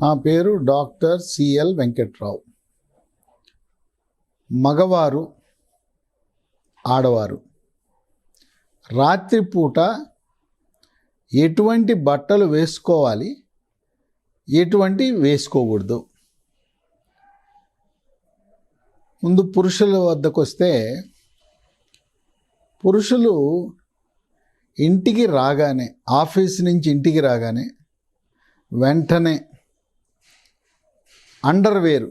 నా పేరు doctor CL Venkatrao. మగవారు, ఆడవారు రాత్రిపూట ఎటువంటి బట్టలు వేసుకోవాలి, ఎటువంటి వేసుకోకూడదు. ముందు పురుషుల వద్దకు వస్తే, పురుషులు ఇంటికి రాగానే, ఆఫీస్ నుంచి ఇంటికి రాగానే వెంటనే అండర్వేరు,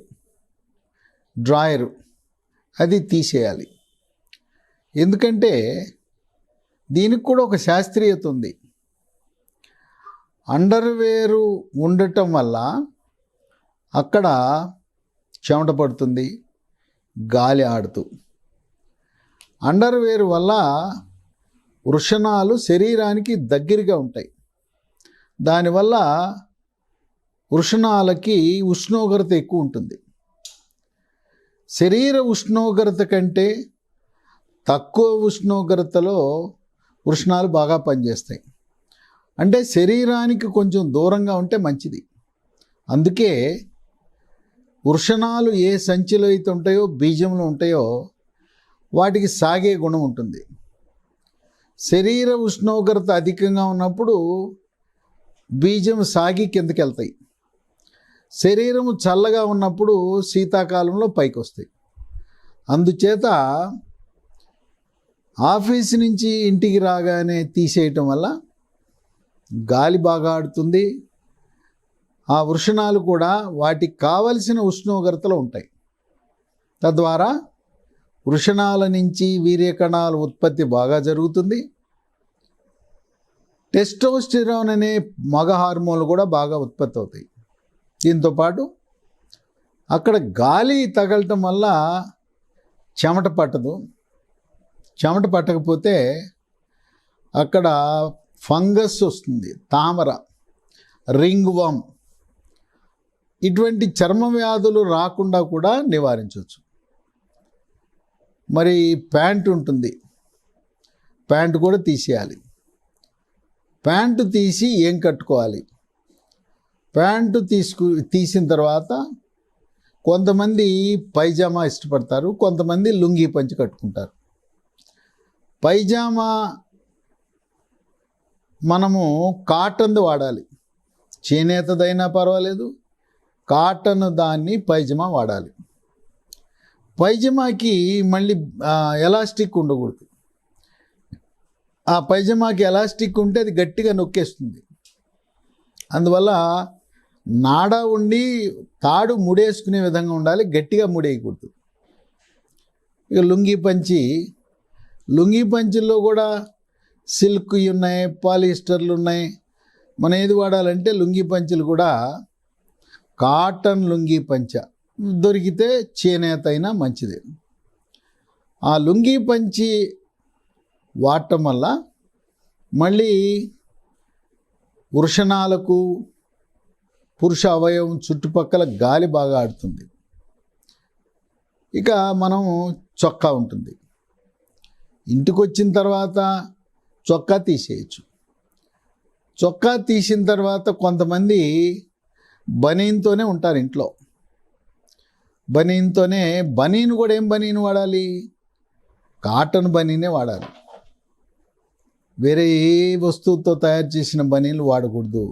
డ్రాయరు అది తీసేయాలి. ఎందుకంటే దీనికి కూడా ఒక శాస్త్రీయత ఉంది. అండర్వేరు ఉండటం వల్ల అక్కడ చెమట పడుతుంది, గాలి ఆడుతూ. అండర్వేర్ వల్ల వృషణాలు శరీరానికి దగ్గరగా ఉంటాయి. దానివల్ల వృషణాలకి ఉష్ణోగ్రత ఎక్కువ ఉంటుంది. శరీర ఉష్ణోగ్రత కంటే తక్కువ ఉష్ణోగ్రతలో వృషణాలు బాగా పనిచేస్తాయి. అంటే శరీరానికి కొంచెం దూరంగా ఉంటే మంచిది. అందుకే వృషణాలు ఏ సంచిలో అయితే ఉంటాయో, బీజంలో ఉంటాయో, వాటికి సాగే గుణం ఉంటుంది. శరీర ఉష్ణోగ్రత అధికంగా ఉన్నప్పుడు బీజం సాగి కిందకి వెళ్తాయి. శరీరము చల్లగా ఉన్నప్పుడు శీతాకాలంలో పైకి వస్తాయి. అందుచేత ఆఫీస్ నుంచి ఇంటికి రాగానే తీసేయటం వల్ల గాలి బాగా ఆడుతుంది. ఆ వృషణాలు కూడా వాటికి కావలసిన ఉష్ణోగ్రతలో ఉంటాయి. తద్వారా వృషణాల నుంచి వీర్యకణాల ఉత్పత్తి బాగా జరుగుతుంది. టెస్టోస్టెరాన్ అనే మగ హార్మోన్లు కూడా బాగా ఉత్పత్తి అవుతాయి. దీంతోపాటు అక్కడ గాలి తగలటం వల్ల చెమట పట్టదు. చెమట పట్టకపోతే అక్కడ ఫంగస్ వస్తుంది, తామర, రింగ్ వామ్, ఇటువంటి చర్మ వ్యాధులు రాకుండా కూడా నివారించవచ్చు. మరి ప్యాంటు ఉంటుంది, ప్యాంటు కూడా తీసేయాలి. ప్యాంటు తీసి ఏం కట్టుకోవాలి? ప్యాంటు తీసిన తర్వాత కొంతమంది పైజామా ఇష్టపడతారు, కొంతమంది లుంగీ పంచి కట్టుకుంటారు. పైజామా మనము కాటన్ది వాడాలి. చేనేతదైనా పర్వాలేదు, కాటన్ దాన్ని పైజామా వాడాలి. పైజామాకి మళ్ళీ ఎలాస్టిక్ ఉండకూడదు. ఆ పైజామాకి ఎలాస్టిక్ ఉంటే అది గట్టిగా నొక్కేస్తుంది. అందువల్ల నాడ ఉండి తాడు ముడేసుకునే విధంగా ఉండాలి, గట్టిగా ముడేయకూడదు. ఇక లుంగీ పంచిలో కూడా సిల్క్ ఉన్నాయి, పాలిస్టర్లు ఉన్నాయి. మనం ఏది వాడాలంటే లుంగీ పంచులు కూడా కాటన్ లుంగీ పంచ దొరికితే చేనేత అయినా మంచిది. ఆ లుంగీ పంచి వాడటం వల్ల మళ్ళీ వృషణాలకు, పురుష అవయవం చుట్టుపక్కల గాలి బాగా ఆడుతుంది. ఇక మనం చొక్కా ఉంటుంది. ఇంటికి వచ్చిన తర్వాత చొక్కా తీసేయచ్చు. చొక్కా తీసిన తర్వాత కొంతమంది బనీన్తోనే ఉంటారు ఇంట్లో. బనీన్ కూడా ఏం బనీన్ వాడాలి? కాటన్ బనీనే వాడాలి. వేరే ఏ వస్తువుతో తయారు చేసిన బనీన్లు వాడకూడదు.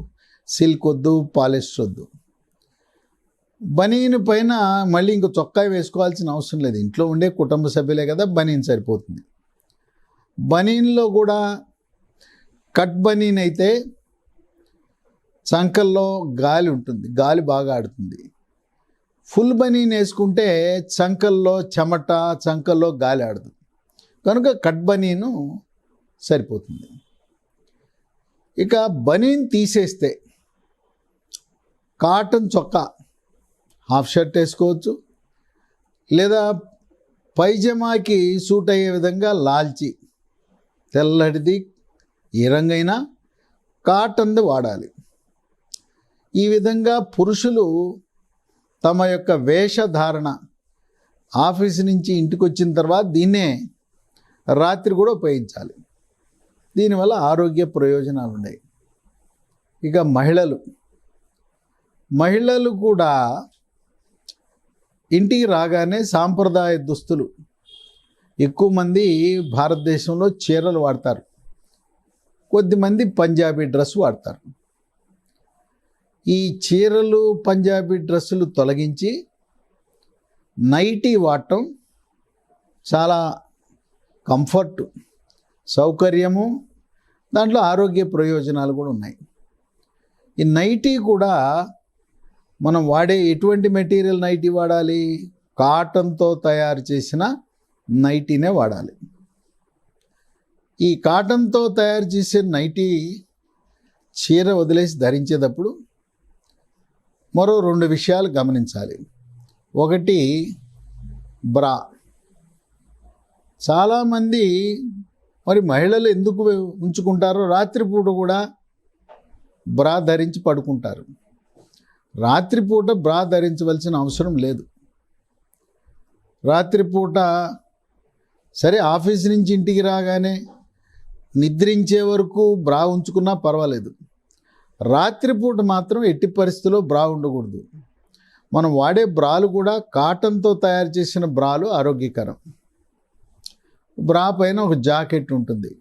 సిల్క్ వద్దు, పాలిస్టర్ వద్దు. బనీన్ పైన మళ్ళీ ఇంకో చొక్కా వేసుకోవాల్సిన అవసరం లేదు. ఇంట్లో ఉండే కుటుంబ సభ్యులే కదా, బనీన్ సరిపోతుంది. బనీన్లో కూడా కట్ బనీన్ అయితే చంకల్లో గాలి ఉంటుంది, గాలి బాగా ఆడుతుంది. ఫుల్ బనీన్ వేసుకుంటే చంకల్లో చెమట, చంకల్లో గాలి ఆడదు. కనుక కట్ బనీను సరిపోతుంది. ఇక బనీన్ తీసేస్తే కాటన్ చొక్కా, హాఫ్ షర్ట్ వేసుకోవచ్చు. లేదా పైజమాకి సూట్ అయ్యే విధంగా లాల్చి, తెల్లటిది ఏ రంగైనా కాటన్ది వాడాలి. ఈ విధంగా పురుషులు తమ యొక్క వేషధారణ ఆఫీసు నుంచి ఇంటికి వచ్చిన తర్వాత దీన్నే రాత్రి కూడా ఉపయోగించాలి. దీనివల్ల ఆరోగ్య ప్రయోజనాలు ఉన్నాయి. ఇక మహిళలు కూడా ఇంటికి రాగానే సాంప్రదాయ దుస్తులు, ఎక్కువ మంది భారతదేశంలో చీరలు వాడతారు, కొద్దిమంది పంజాబీ డ్రెస్ వాడతారు. ఈ చీరలు పంజాబీ డ్రెస్సులు తొలగించి నైటీ వాడటం చాలా కంఫర్ట్, సౌకర్యము, దాంట్లో ఆరోగ్య ప్రయోజనాలు కూడా ఉన్నాయి. ఈ నైటీ కూడా మనం వాడే ఎటువంటి మెటీరియల్ నైటీ వాడాలి? కాటన్తో తయారు చేసిన నైటీనే వాడాలి. ఈ కాటన్తో తయారు చేసే నైటీ చీర వదిలేసి ధరించేటప్పుడు మరో 2 విషయాలు గమనించాలి. ఒకటి, బ్రా. చాలామంది మరి మహిళలు ఎందుకు ఉంచుకుంటారో, రాత్రిపూట కూడా బ్రా ధరించి పడుకుంటారు. రాత్రిపూట బ్రా ధరించవలసిన అవసరం లేదు. రాత్రిపూట సరే, ఆఫీస్ నుంచి ఇంటికి రాగానే నిద్రించే వరకు బ్రా ఉంచుకున్నా పర్వాలేదు. రాత్రిపూట మాత్రం ఎట్టి పరిస్థితుల్లో బ్రా ఉండకూడదు. మనం వాడే బ్రాలు కూడా కాటన్తో తయారు చేసిన బ్రాలు ఆరోగ్యకరం. బ్రా పైన ఒక జాకెట్ ఉంటుంది.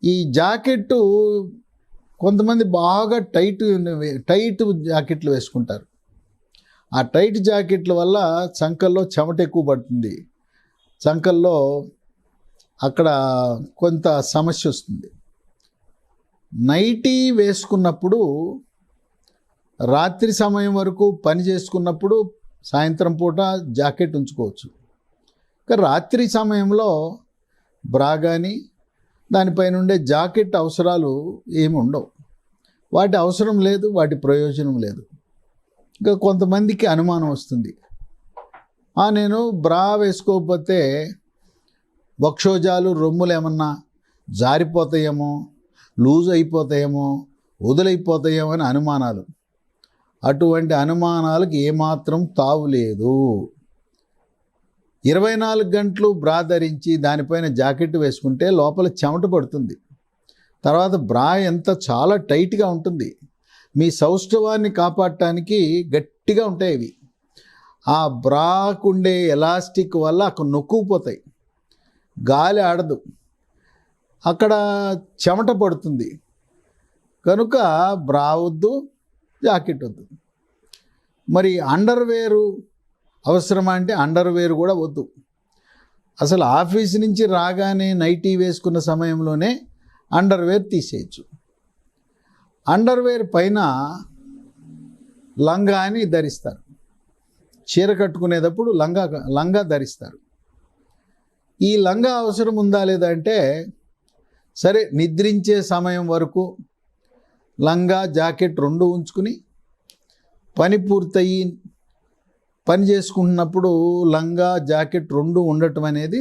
ఈ జాకెట్టు కొంతమంది బాగా టైట్ జాకెట్లు వేసుకుంటారు. ఆ టైట్ జాకెట్ల వల్ల చంకల్లో చెమట ఎక్కువ పడుతుంది, చంకల్లో అక్కడ కొంత సమస్య వస్తుంది. నైటీ వేసుకున్నప్పుడు రాత్రి సమయం వరకు పని చేసుకున్నప్పుడు సాయంత్రం పూట జాకెట్ ఉంచుకోవచ్చు. కానీ రాత్రి సమయంలో బ్రా కానీ దానిపైన ఉండే జాకెట్ అవసరాలు ఏమి ఉండవు. వాటి అవసరం లేదు, వాటి ప్రయోజనం లేదు. ఇంకా కొంతమందికి అనుమానం వస్తుంది, నేను బ్రా వేసుకోకపోతే వక్షోజాలు, రొమ్ములు ఏమన్నా జారిపోతాయేమో, లూజ్ అయిపోతాయేమో, వదులైపోతాయేమో అని అనుమానాలు. అటువంటి అనుమానాలకు ఏమాత్రం తావు లేదు. 24 గంటలు బ్రా ధరించి దానిపైన జాకెట్ వేసుకుంటే లోపల చెమట పడుతుంది. తర్వాత బ్రా చాలా టైట్గా ఉంటుంది. మీ సౌష్ఠవాన్ని కాపాడటానికి గట్టిగా ఉంటాయి ఇవి. ఆ బ్రాకుండే ఎలాస్టిక్ వల్ల అక్కడ నొక్కుపోతాయి, గాలి ఆడదు, అక్కడ చెమట పడుతుంది. కనుక బ్రా వద్దు, జాకెట్ వద్దు. మరి అండర్వేరు అవసరమా అంటే అండర్వేర్ కూడా వద్దు. అసలు ఆఫీస్ నుంచి రాగానే నైటీ వేసుకున్న సమయంలోనే అండర్వేర్ తీసేయచ్చు. అండర్వేర్ పైన లంగా అని ధరిస్తారు. చీర కట్టుకునేటప్పుడు లంగా ధరిస్తారు. ఈ లంగా అవసరం ఉందా లేదా అంటే, సరే నిద్రించే సమయం వరకు లంగా జాకెట్ 2 ఉంచుకుని పని పూర్తయి పని చేసుకుంటున్నప్పుడు లంగా జాకెట్ 2 ఉండటం అనేది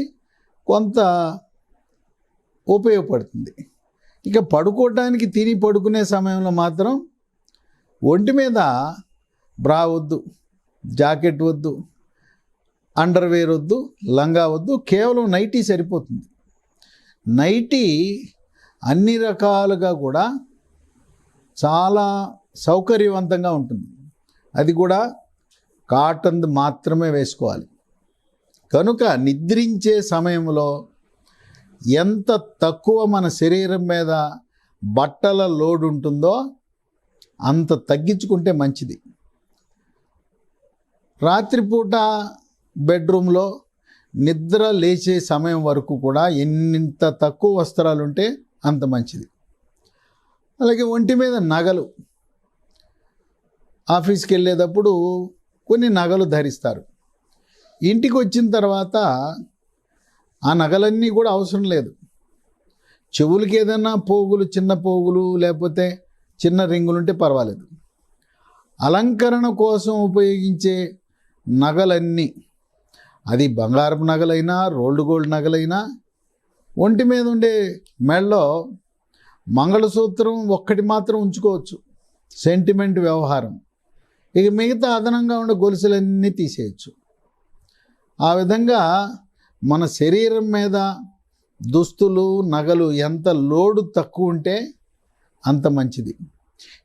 కొంత ఉపయోగపడుతుంది. ఇక పడుకోవడానికి, తిని పడుకునే సమయంలో మాత్రం ఒంటి మీద బ్రా వద్దు, జాకెట్ వద్దు, అండర్వేర్ వద్దు, లంగా వద్దు, కేవలం నైటీ సరిపోతుంది. నైటీ అన్ని రకాలుగా కూడా చాలా సౌకర్యవంతంగా ఉంటుంది. అది కూడా కాటన్ మాత్రమే వేసుకోవాలి. కనుక నిద్రించే సమయంలో ఎంత తక్కువ మన శరీరం మీద బట్టల లోడ్ ఉంటుందో అంత తగ్గించుకుంటే మంచిది. రాత్రిపూట బెడ్రూమ్లో నిద్ర లేచే సమయం వరకు కూడా ఎంత తక్కువ వస్త్రాలు ఉంటే అంత మంచిది. అలాగే ఒంటి మీద నగలు, ఆఫీస్కి వెళ్ళేటప్పుడు కొన్ని నగలు ధరిస్తారు. ఇంటికి వచ్చిన తర్వాత ఆ నగలన్నీ కూడా అవసరం లేదు. చెవులకి ఏదైనా పోగులు, చిన్న పోగులు లేకపోతే చిన్న రింగులు ఉంటే పర్వాలేదు. అలంకరణ కోసం ఉపయోగించే నగలన్నీ, అది బంగారపు నగలైనా రోల్డ్ గోల్డ్ నగలైనా, ఒంటి మీద ఉండే మెడలో మంగళసూత్రం ఒక్కటి మాత్రం ఉంచుకోవచ్చు, సెంటిమెంట్ వ్యవహారం. ఇక మిగతా అదనంగా ఉండే గొలుసులన్నీ తీసేయచ్చు. ఆ విధంగా మన శరీరం మీద దుస్తులు, నగలు ఎంత లోడు తక్కువ ఉంటే అంత మంచిది.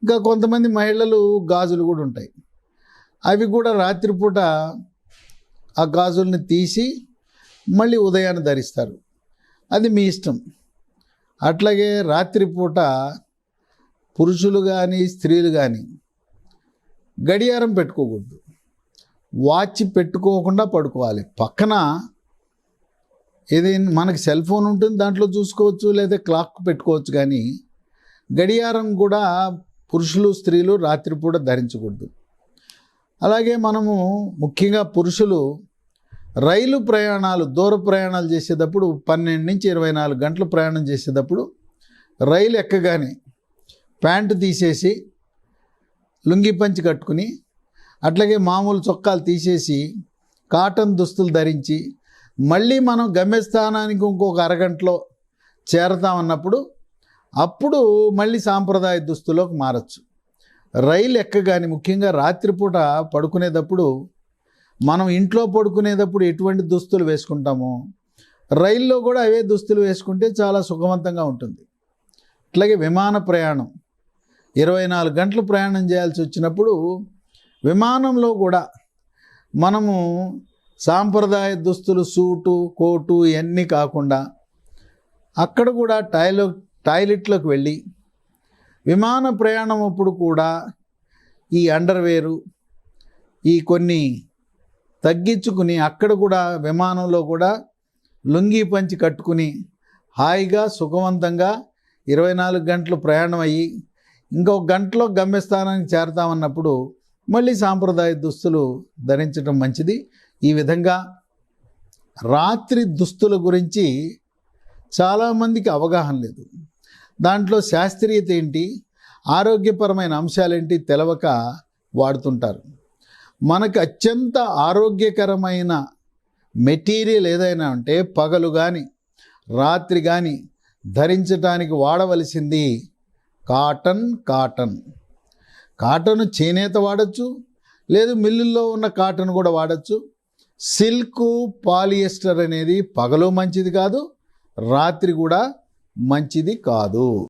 ఇంకా కొంతమంది మహిళలు గాజులు కూడా ఉంటాయి, అవి కూడా రాత్రిపూట ఆ గాజుల్ని తీసి మళ్ళీ ఉదయాన్ని ధరిస్తారు, అది మీ ఇష్టం. అట్లాగే రాత్రిపూట పురుషులు కానీ స్త్రీలు కానీ గడియారం పెట్టుకోకూడదు, వాచ్ పెట్టుకోకుండా పడుకోవాలి. పక్కన ఏది మనకి సెల్ ఫోన్ ఉంటుంది, దాంట్లో చూసుకోవచ్చు, లేదా క్లాక్ పెట్టుకోవచ్చు, కానీ గడియారం కూడా పురుషులు స్త్రీలు రాత్రిపూట ధరించకూడదు. అలాగే మనము ముఖ్యంగా పురుషులు రైలు ప్రయాణాలు, దూర ప్రయాణాలు చేసేటప్పుడు 12 నుంచి 24 గంటలు ప్రయాణం చేసేటప్పుడు రైలు ఎక్కగానే ప్యాంటు తీసేసి లుంగి పంచి కట్టుకుని, అట్లాగే మామూలు చొక్కాలు తీసేసి కాటన్ దుస్తులు ధరించి మళ్ళీ మనం గమ్యస్థానానికి ఇంకొక అరగంటలో చేరతామన్నప్పుడు అప్పుడు మళ్ళీ సాంప్రదాయ దుస్తులోకి మారచ్చు. రైలు ఎక్కగానే ముఖ్యంగా రాత్రిపూట పడుకునేటప్పుడు మనం ఇంట్లో పడుకునేటప్పుడు ఎటువంటి దుస్తులు వేసుకుంటామో రైల్లో కూడా అవే దుస్తులు వేసుకుంటే చాలా సుఖవంతంగా ఉంటుంది. అట్లాగే విమాన ప్రయాణం 24 గంటలు ప్రయాణం చేయాల్సి వచ్చినప్పుడు విమానంలో కూడా మనము సాంప్రదాయ దుస్తులు, సూటు కోటు ఇవన్నీ కాకుండా అక్కడ కూడా టాయిలెట్లోకి వెళ్ళి విమాన ప్రయాణం అప్పుడు కూడా ఈ అండర్వేరు ఈ కొన్ని తగ్గించుకుని అక్కడ కూడా విమానంలో కూడా లుంగీ పంచి కట్టుకుని హాయిగా సుఖవంతంగా 24 గంటలు ప్రయాణం అయ్యి ఇంకొక గంటలో గమ్యస్థానానికి చేరతామన్నప్పుడు మళ్ళీ సాంప్రదాయ దుస్తులు ధరించడం మంచిది. ఈ విధంగా రాత్రి దుస్తుల గురించి చాలామందికి అవగాహన లేదు. దాంట్లో శాస్త్రీయత ఏంటి, ఆరోగ్యపరమైన అంశాలేంటి తెలవక వాడుతుంటారు. మనకు అత్యంత ఆరోగ్యకరమైన మెటీరియల్ ఏదైనా ఉంటే పగలు కానీ రాత్రి కానీ ధరించడానికి వాడవలసింది కాటన్. చేనేత వాడచ్చు, లేదు మిల్లుల్లో ఉన్న కాటన్ కూడా వాడచ్చు. సిల్క్, పాలియస్టర్ అనేది పగలు మంచిది కాదు, రాత్రి కూడా మంచిది కాదు.